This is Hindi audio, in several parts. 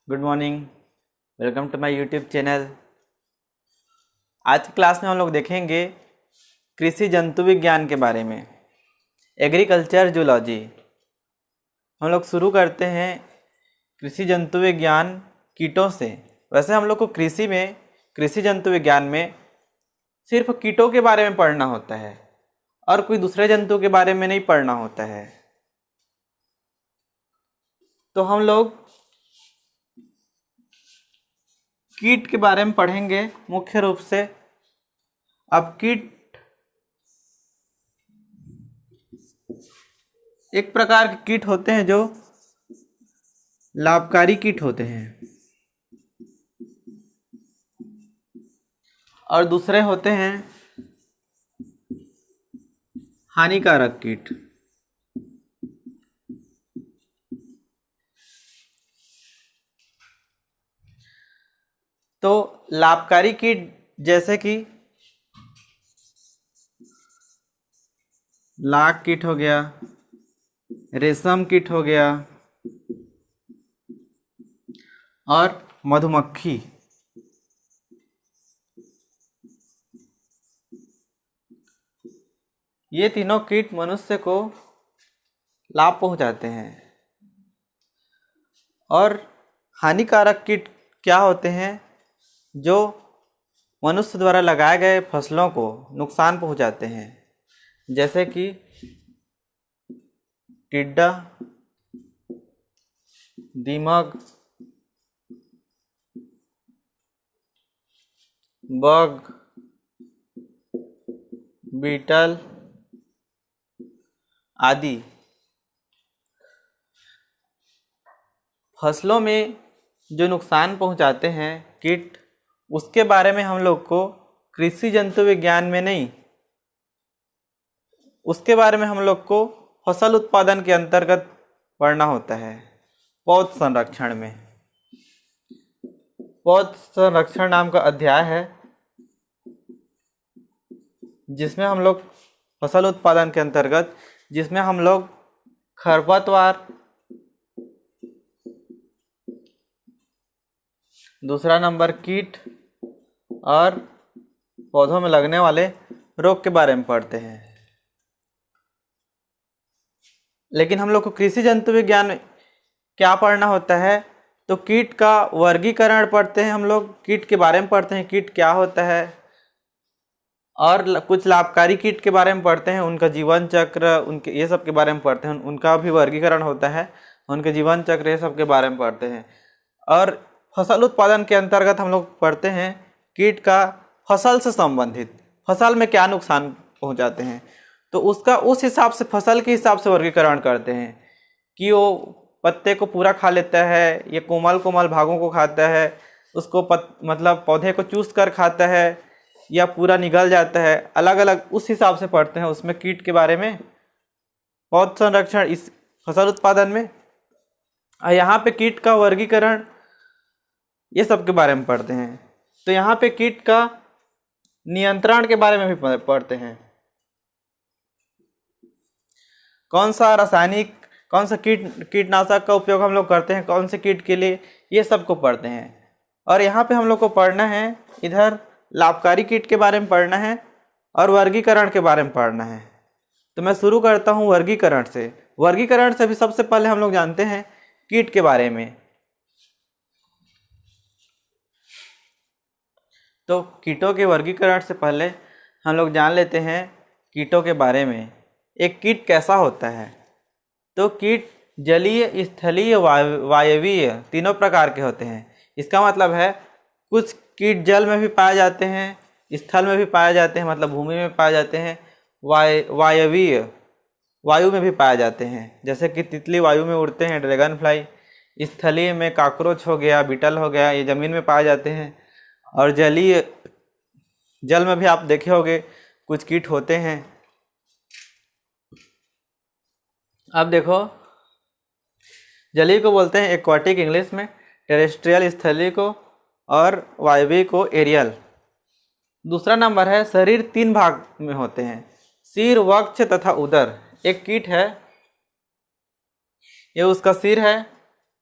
Good morning. Welcome to my YouTube channel. आज की क्लास में हम लोग देखेंगे कृषि जंतु विज्ञान के बारे में, एग्रीकल्चर जूलॉजी। हम लोग शुरू करते हैं कृषि जंतु विज्ञान कीटों से। वैसे हम लोग को कृषि जंतु विज्ञान में सिर्फ कीटों के बारे में पढ़ना होता है और कोई दूसरे जंतु के बारे में नहीं पढ़ना होता है। तो हम लोग कीट के बारे में पढ़ेंगे मुख्य रूप से। अब कीट एक प्रकार के कीट होते हैं जो लाभकारी कीट होते हैं और दूसरे होते हैं हानिकारक कीट। तो लाभकारी कीट जैसे कि लाख कीट हो गया, रेशम कीट हो गया और मधुमक्खी। ये तीनों कीट मनुष्य को लाभ पहुंचाते हैं। और हानिकारक कीट क्या होते हैं? जो मनुष्य द्वारा लगाए गए फसलों को नुकसान पहुंचाते हैं, जैसे कि टिड्डा, दीमक, बग, बीटल आदि। फसलों में जो नुकसान पहुंचाते हैं कीट, उसके बारे में हम लोग को कृषि जंतु विज्ञान में नहीं, उसके बारे में हम लोग को फसल उत्पादन के अंतर्गत पढ़ना होता है। पौध संरक्षण में पौध संरक्षण नाम का अध्याय है, जिसमें हम लोग फसल उत्पादन के अंतर्गत खरपतवार, दूसरा नंबर कीट और पौधों में लगने वाले रोग के बारे में पढ़ते हैं। लेकिन हम लोग को कृषि जंतु विज्ञान में क्या पढ़ना होता है? तो कीट का वर्गीकरण पढ़ते हैं। हम लोग कीट के बारे में पढ़ते हैं, कीट क्या होता है, और कुछ लाभकारी कीट के बारे में पढ़ते हैं, उनका जीवन चक्र, उनके ये सब के बारे में पढ़ते हैं, उनका भी वर्गीकरण होता है, उनके जीवन चक्र ये सब के बारे में पढ़ते हैं। और फसल उत्पादन के अंतर्गत हम लोग पढ़ते हैं कीट का फसल से संबंधित, फसल में क्या नुकसान पहुंचाते हैं, तो उसका उस हिसाब से फसल के हिसाब से वर्गीकरण करते हैं कि वो पत्ते को पूरा खा लेता है, ये कोमल कोमल भागों को खाता है, उसको मतलब पौधे को चूस कर खाता है, या पूरा निगल जाता है। अलग अलग उस हिसाब से पढ़ते हैं उसमें कीट के बारे में, पौध संरक्षण इस फसल उत्पादन में। यहाँ पे कीट का वर्गीकरण ये सब के बारे में पढ़ते हैं। तो यहाँ पे कीट का नियंत्रण के बारे में भी पढ़ते हैं। कौन सा कीटनाशक का उपयोग हम लोग करते हैं, कौन से कीट के लिए, ये सब को पढ़ते हैं। और यहाँ पे हम लोग को पढ़ना है, इधर लाभकारी कीट के बारे में पढ़ना है और वर्गीकरण के बारे में पढ़ना है। तो मैं शुरू करता हूँ वर्गीकरण से। वर्गीकरण से भी सबसे पहले हम लोग जानते हैं कीट के बारे में। तो कीटों के वर्गीकरण से पहले हम लोग जान लेते हैं कीटों के बारे में। एक कीट कैसा होता है? तो कीट जलीय, स्थलीय, वायवीय तीनों प्रकार के होते हैं। इसका मतलब है कुछ कीट जल में भी पाए जाते हैं, स्थल में भी पाए जाते हैं, मतलब भूमि में पाए जाते हैं, वायवीय वायु में भी पाए जाते हैं, जैसे कि तितली वायु में उड़ते हैं, ड्रैगन फ्लाई। स्थलीय में कॉकरोच हो गया, बीटल हो गया, ये ज़मीन में पाए जाते हैं। और जल में भी आप देखे होंगे कुछ कीट होते हैं। अब देखो, जलीय को बोलते हैं एक्वाटिक इंग्लिश में, टेरेस्ट्रियल स्थलीय को, और वायवीय को एरियल। दूसरा नंबर है शरीर 3 भाग में होते हैं, सिर, वक्ष तथा उदर। एक कीट है, ये उसका सिर है,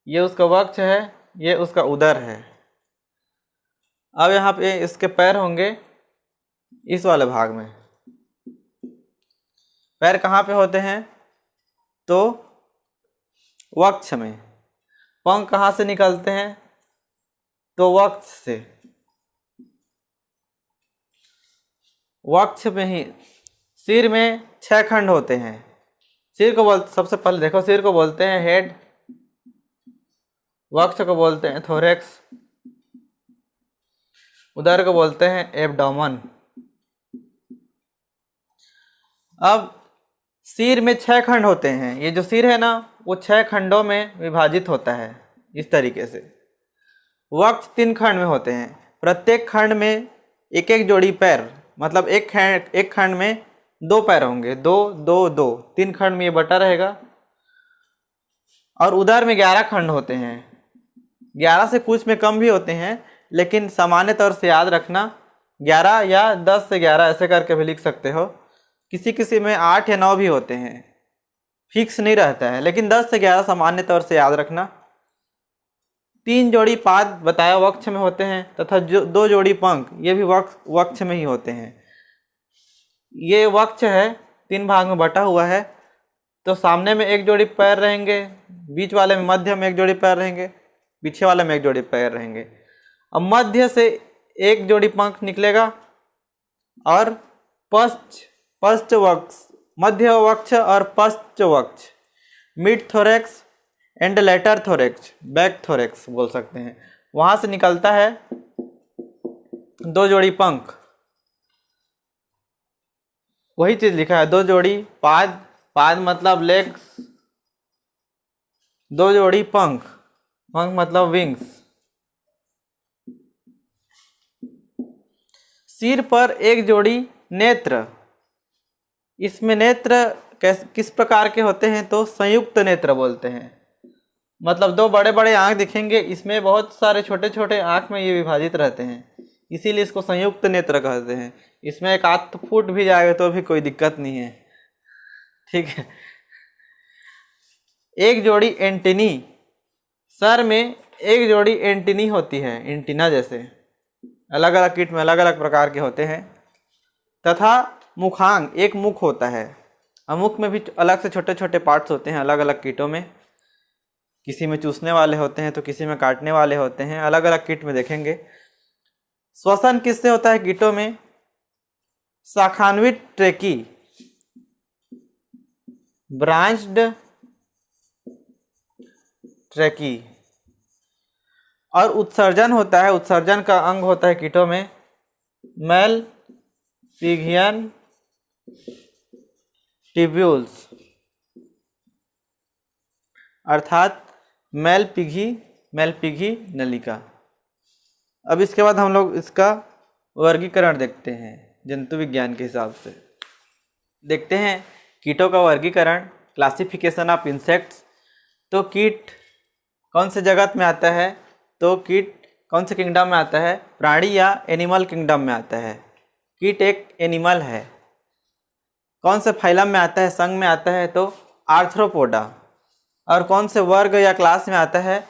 ये उसका वक्ष है ये उसका उदर है। अब यहाँ पे इसके पैर होंगे इस वाले भाग में। पैर कहाँ पे होते हैं? तो वक्ष में। पंख कहाँ से निकलते हैं? तो वक्ष से। वक्ष में ही। सिर में 6 खंड होते हैं। सिर को सबसे पहले देखो, सिर को बोलते हैं हेड, वक्ष को बोलते हैं थोरेक्स, उदर को बोलते हैं एब्डोमेन। अब सिर में 6 खंड होते हैं। ये जो सिर है ना, वो 6 खंडों में विभाजित होता है इस तरीके से। वक्ष 3 खंड में होते हैं। प्रत्येक खंड में एक एक जोड़ी पैर, मतलब एक खंड में 2 पैर होंगे, 2 2 2, 3 खंड में ये बटा रहेगा। और उदर में 11 खंड होते हैं। 11 से कुछ में कम भी होते हैं, लेकिन सामान्य तौर से याद रखना 11 या 10 से 11 ऐसे करके भी लिख सकते हो। किसी किसी में 8 या 9 भी होते हैं, फिक्स नहीं रहता है, लेकिन 10 से 11 सामान्य तौर से याद रखना। 3 जोड़ी पाद बताया वक्ष में होते हैं, तथा 2 जोड़ी पंख ये भी वक्ष में ही होते हैं। ये वक्ष है, 3 भाग में बटा हुआ है। तो सामने में 1 जोड़ी पैर रहेंगे, बीच वाले में मध्य में 1 जोड़ी पैर रहेंगे, पीछे वाले में 1 जोड़ी पैर रहेंगे। अब मध्य से 1 जोड़ी पंख निकलेगा और पश्च वक्ष, मध्य वक्ष और पश्च वक्ष, mid thorax and later thorax, back thorax बोल सकते हैं, वहां से निकलता है 2 जोड़ी पंख। वही चीज लिखा है, 2 जोड़ी पाद, पाद मतलब लेग्स, 2 जोड़ी पंख, पंख मतलब विंग्स। सिर पर 1 जोड़ी नेत्र। इसमें नेत्र किस प्रकार के होते हैं? तो संयुक्त नेत्र बोलते हैं। मतलब 2 बड़े बड़े आँख दिखेंगे, इसमें बहुत सारे छोटे छोटे आँख में ये विभाजित रहते हैं, इसीलिए इसको संयुक्त नेत्र कहते हैं। इसमें एक आध फूट भी जाएगा तो भी कोई दिक्कत नहीं है, ठीक है। 1 जोड़ी एंटीनी, सर में 1 जोड़ी एंटीनी होती है, एंटीना जैसे, अलग अलग कीट में अलग अलग प्रकार के होते हैं। तथा मुखांग, 1 मुख होता है। और मुख में भी अलग से छोटे छोटे पार्ट्स होते हैं अलग अलग कीटों में। किसी में चूसने वाले होते हैं तो किसी में काटने वाले होते हैं, अलग अलग कीट में देखेंगे। श्वसन किससे होता है कीटों में? शाखान्वित ट्रेकी, ब्रांच्ड ट्रेकी। और उत्सर्जन होता है, उत्सर्जन का अंग होता है कीटों में मेलपिगियन ट्यूब्यूल्स, अर्थात मेलपिघी नलिका। अब इसके बाद हम लोग इसका वर्गीकरण देखते हैं जंतु विज्ञान के हिसाब से। देखते हैं कीटों का वर्गीकरण, क्लासिफिकेशन ऑफ इंसेक्ट्स। तो कीट कौन से जगत में आता है? तो कीट कौन से किंगडम में आता है? प्राणी या एनिमल किंगडम में आता है। कीट एक एनिमल है। कौन से फाइलम में आता है? संघ में आता है तो आर्थ्रोपोडा। और कौन से वर्ग या क्लास में आता है?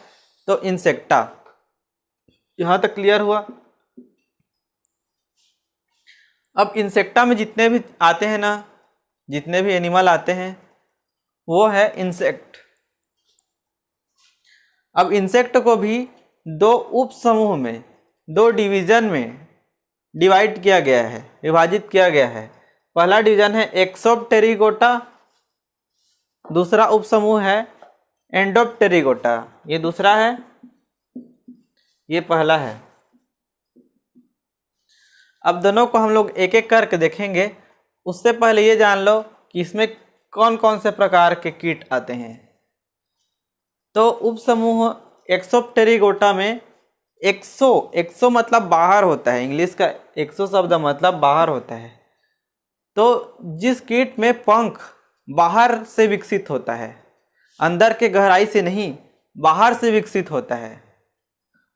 तो इंसेक्टा। यहाँ तक क्लियर हुआ। अब इंसेक्टा में जितने भी आते हैं ना, जितने भी एनिमल आते हैं वो है इंसेक्ट। अब इंसेक्ट को भी 2 उप समूह में, 2 डिवीजन में डिवाइड किया गया है, विभाजित किया गया है। पहला डिवीजन है एक्सोप्टेरिगोटा, दूसरा उप समूह है एंडोप्टेरिगोटा। ये दूसरा है, ये पहला है। अब दोनों को हम लोग एक एक करके देखेंगे। उससे पहले ये जान लो कि इसमें कौन कौन से प्रकार के कीट आते हैं। तो उप समूह एक्सोप्टेरिगोटा में एक्सो मतलब बाहर होता है, इंग्लिश का एक्सो शब्द मतलब बाहर होता है। तो जिस कीट में पंख बाहर से विकसित होता है, अंदर के गहराई से नहीं, बाहर से विकसित होता है,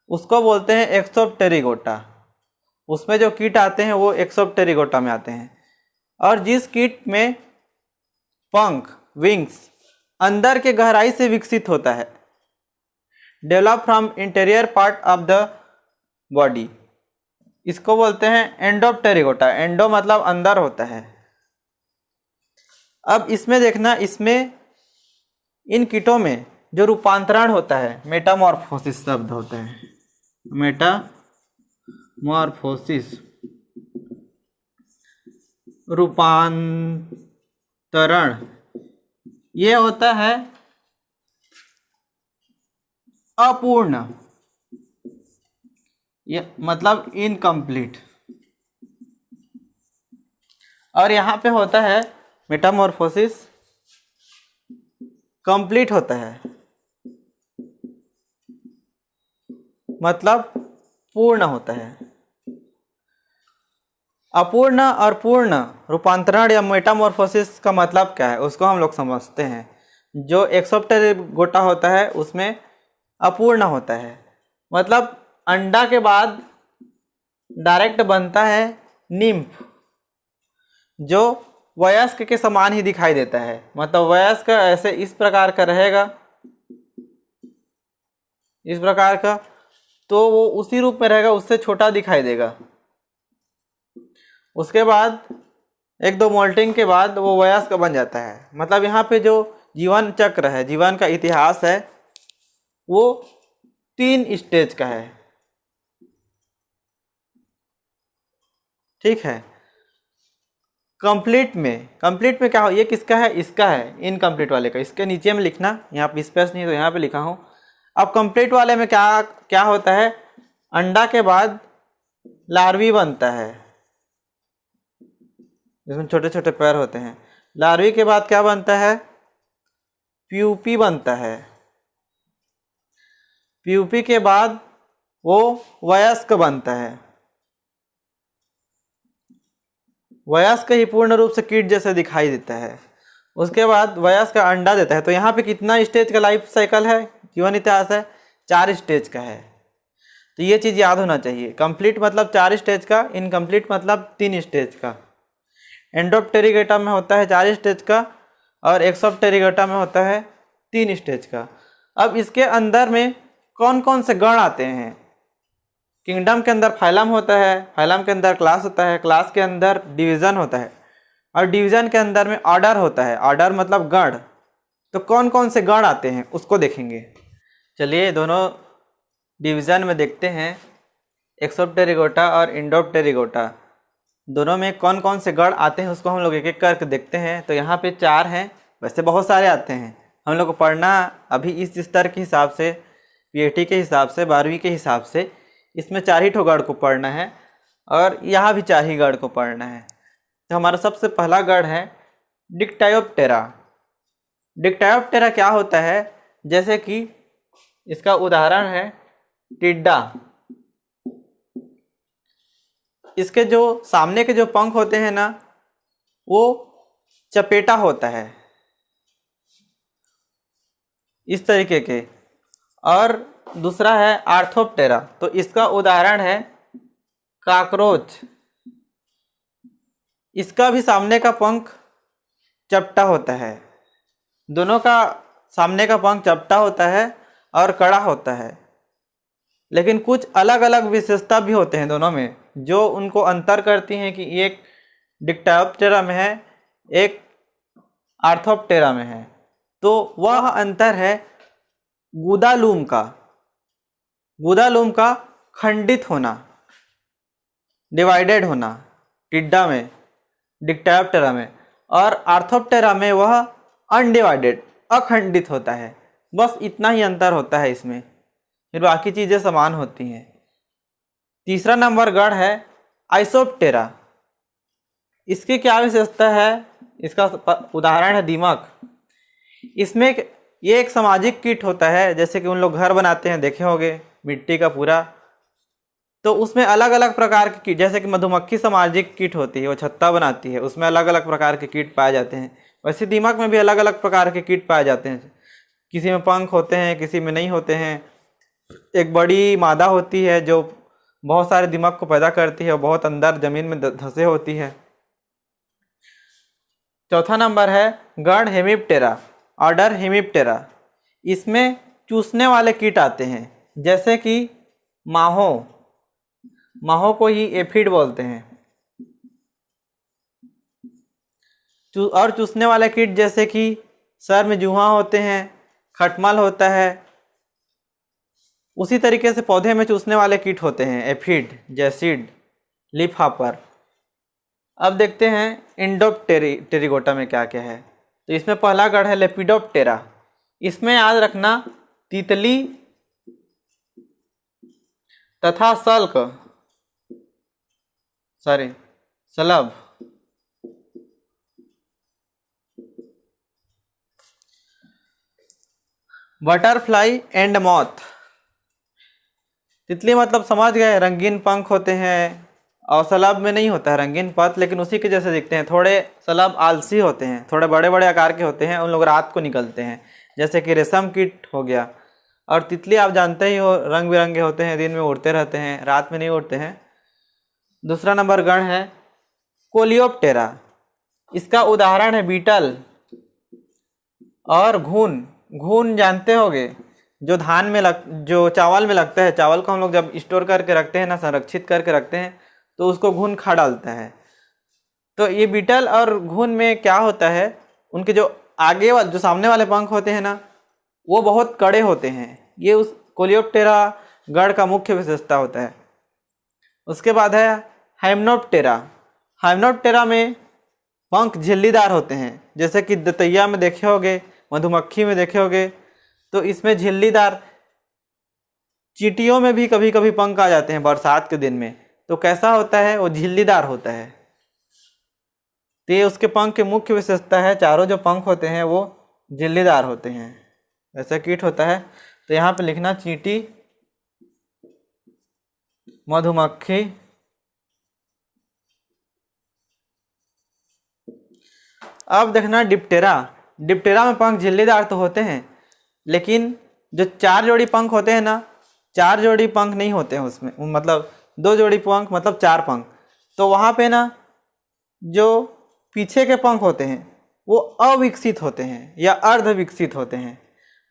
उसको बोलते हैं एक्सोप्टेरिगोटा। उसमें जो कीट आते हैं वो एक्सोप्टेरिगोटा में आते हैं। और जिस कीट में पंख, विंग्स, अंदर के गहराई से विकसित होता है, develop from interior part of the body, इसको बोलते हैं एंडोप्टेरिगोटा। एंडो मतलब अंदर होता है। अब इसमें देखना, इसमें इन कीटों में जो रूपांतरण होता है, मेटामॉर्फोसिस शब्द होते हैं, मेटामॉर्फोसिस, रूपांतरण, ये होता है अपूर्ण, ये मतलब इनकम्प्लीट। और यहाँ पे होता है मेटामॉर्फोसिस कंप्लीट होता है, मतलब पूर्ण होता है। अपूर्ण और पूर्ण रूपांतरण या मेटामॉर्फोसिस का मतलब क्या है, उसको हम लोग समझते हैं। जो एक्सोप्टेरिगोटा होता है उसमें अपूर्ण होता है, मतलब अंडा के बाद डायरेक्ट बनता है निम्फ, जो वयस्क के समान ही दिखाई देता है। मतलब वयस्क ऐसे इस प्रकार का रहेगा, इस प्रकार का, तो वो उसी रूप में रहेगा, उससे छोटा दिखाई देगा। उसके बाद 1-2 मोल्टिंग के बाद वो वयस्क बन जाता है। मतलब यहाँ पे जो जीवन चक्र है, जीवन का इतिहास है, वो 3 स्टेज का है। ठीक है। कंप्लीट में क्या हो, ये किसका है, इसका है, इनकम्प्लीट वाले का। इसके नीचे में लिखना, यहाँ पे स्पेस नहीं है तो यहाँ पे लिखा हूँ। अब कंप्लीट वाले में क्या क्या होता है, अंडा के बाद लार्वी बनता है, जिसमें छोटे छोटे पैर होते हैं। लार्वी के बाद क्या बनता है, प्यूपी बनता है। प्यूपी के बाद वो वयस्क बनता है। वयस्क ही पूर्ण रूप से कीट जैसे दिखाई देता है। उसके बाद वयस्क का अंडा देता है। तो यहाँ पे कितना स्टेज का लाइफ साइकिल है, जीवन इतिहास है, 4 स्टेज का है। तो ये चीज़ याद होना चाहिए। कंप्लीट मतलब 4 स्टेज का, इनकम्प्लीट मतलब 3 स्टेज का। एंडोप्टेरिगोटा में होता है 4 स्टेज का, और एक्सोप्टेरिगोटा में होता है 3 स्टेज का। अब इसके अंदर में कौन कौन से गण आते हैं। किंगडम के अंदर फाइलम होता है, फाइलम के अंदर क्लास होता है, क्लास के अंदर डिवीज़न होता है, और डिवीज़न के अंदर में ऑर्डर होता है। ऑर्डर मतलब गण। तो कौन कौन से गण आते हैं उसको देखेंगे। चलिए दोनों डिवीज़न में देखते हैं, एक्सोप्टेरिगोटा और इंडोप्टेरिगोटा, दोनों में कौन कौन से गण आते हैं उसको हम लोग एक एक करके देखते हैं। तो यहाँ पे 4 हैं, वैसे बहुत सारे आते हैं। हम लोग को पढ़ना अभी इस स्तर के हिसाब से, पीएटी के हिसाब से, 12वीं के हिसाब से, इसमें 4 ही ठो गण को पढ़ना है, और यहाँ भी 4 ही गण को पढ़ना है। तो हमारा सबसे पहला गण है डिक्टायोप्टेरा। डिक्टायोप्टेरा क्या होता है, जैसे कि इसका उदाहरण है टिड्डा। इसके जो सामने के जो पंख होते हैं ना, वो चपेटा होता है इस तरीके के। और दूसरा है आर्थोप्टेरा, तो इसका उदाहरण है कॉकरोच। इसका भी सामने का पंख चपटा होता है। दोनों का सामने का पंख चपटा होता है और कड़ा होता है, लेकिन कुछ अलग अलग विशेषता भी होते हैं दोनों में, जो उनको अंतर करती हैं कि एक डिक्टायोप्टेरा में है, एक आर्थोप्टेरा में है। तो वह अंतर है गुदालूम का। गुदालूम का खंडित होना, डिवाइडेड होना टिड्डा में, डिक्टायोप्टेरा में, और आर्थोप्टेरा में वह अनडिवाइडेड, अखंडित होता है। बस इतना ही अंतर होता है इसमें, फिर बाकी चीज़ें समान होती हैं। तीसरा नंबर गण है आइसोप्टेरा। इसकी क्या विशेषता है, इसका उदाहरण है दीमक। इसमें ये एक सामाजिक कीट होता है, जैसे कि उन लोग घर बनाते हैं, देखे होंगे, मिट्टी का पूरा। तो उसमें अलग अलग प्रकार के कीट, जैसे कि मधुमक्खी सामाजिक कीट होती है, वो छत्ता बनाती है, उसमें अलग अलग प्रकार के कीट पाए जाते हैं। वैसे दीमक में भी अलग अलग प्रकार के कीट पाए जाते हैं, किसी में पंख होते हैं, किसी में नहीं होते हैं। एक बड़ी मादा होती है जो बहुत सारे दीमक को पैदा करती है, बहुत अंदर जमीन में धंसे होती है। चौथा नंबर है गण हेमिप्टेरा, ऑर्डर हेमिप्टेरा। इसमें चूसने वाले कीट आते हैं, जैसे कि माहो, माहो को ही एफिड बोलते हैं। और चूसने वाले कीट जैसे कि सर में जुहा होते हैं, खटमल होता है। उसी तरीके से पौधे में चूसने वाले कीट होते हैं एफिड, जैसिड, लीफ हॉपर। अब देखते हैं इंडोप्टेरिगोटा में क्या क्या है। तो इसमें पहला गण है लेपिडोप्टेरा। इसमें याद रखना तितली तथा सलभ बटरफ्लाई एंड मॉथ। तितली मतलब समझ गए, रंगीन पंख होते हैं, और सलाब में नहीं होता है रंगीन पत, लेकिन उसी के जैसे दिखते हैं। थोड़े सलाब आलसी होते हैं, थोड़े बड़े बड़े आकार के होते हैं, उन लोग रात को निकलते हैं, जैसे कि रेशम कीट हो गया। और तितली आप जानते ही हो, रंग बिरंगे होते हैं, दिन में उड़ते रहते हैं, रात में नहीं उड़ते हैं। दूसरा नंबर गण है कोलियोप्टेरा। इसका उदाहरण है बीटल और घून। घून जानते होगे, जो धान में जो चावल में लगता है। चावल को हम लोग जब स्टोर करके रखते हैं ना, संरक्षित करके रखते हैं, तो उसको घून खा डालता है। तो ये बीटल और घून में क्या होता है, उनके जो आगे वाले, जो सामने वाले पंख होते हैं ना, वो बहुत कड़े होते हैं। ये उस कोलियोप्टेरा गण का मुख्य विशेषता होता है। उसके बाद है हाइमेनोप्टेरा। हाइमेनोप्टेरा में पंख झिल्लीदार होते हैं, जैसे कि दतैया में देखे होगे, मधुमक्खी में देखे होगे। तो इसमें झिल्लीदार, चींटियों में भी कभी कभी पंख आ जाते हैं बरसात के दिन में। तो कैसा होता है, वो झिल्लीदार होता है। तो ये उसके पंख की मुख्य विशेषता है। चारों जो पंख होते हैं वो झिल्लीदार होते हैं। ऐसा कीट होता है। तो यहाँ पे लिखना चींटी, मधुमक्खी, अब देखना डिप्टेरा। डिप्टेरा में पंख झिल्लीदार तो होते हैं, लेकिन जो 4 जोड़ी पंख होते हैं ना, 4 जोड़ी पंख नहीं होते हैं उसमें, मतलब 2 जोड़ी पंख मतलब 4 पंख। तो वहाँ पे ना जो पीछे के पंख होते हैं वो अविकसित होते हैं या अर्ध विकसित होते हैं।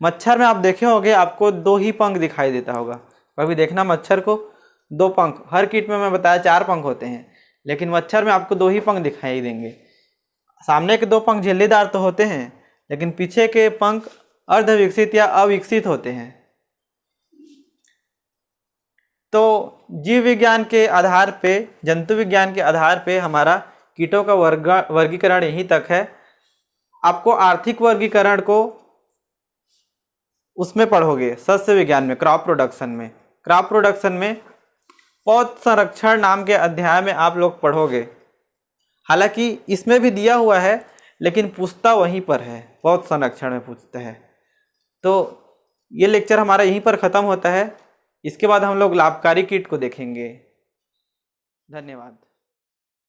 मच्छर में आप देखे होंगे, आपको 2 ही पंख दिखाई देता होगा। कभी देखना मच्छर को 2 पंख, हर कीट में मैं बताया 4 पंख होते हैं, लेकिन मच्छर में आपको 2 ही पंख दिखाई देंगे। सामने के 2 पंख झिल्लीदार तो होते हैं, लेकिन पीछे के पंख अर्ध विकसित या अविकसित होते हैं। तो जीव विज्ञान के आधार पे, जंतु विज्ञान के आधार पे हमारा कीटों का वर्गीकरण यहीं तक है। आपको आर्थिक वर्गीकरण को उसमें पढ़ोगे, सस्य विज्ञान में, क्रॉप प्रोडक्शन में। क्रॉप प्रोडक्शन में पौध संरक्षण नाम के अध्याय में आप लोग पढ़ोगे। हालांकि इसमें भी दिया हुआ है, लेकिन पूछता वहीं पर है, पौध संरक्षण में पूछता है। तो ये लेक्चर हमारा यहीं पर ख़त्म होता है। इसके बाद हम लोग लाभकारी कीट को देखेंगे। धन्यवाद।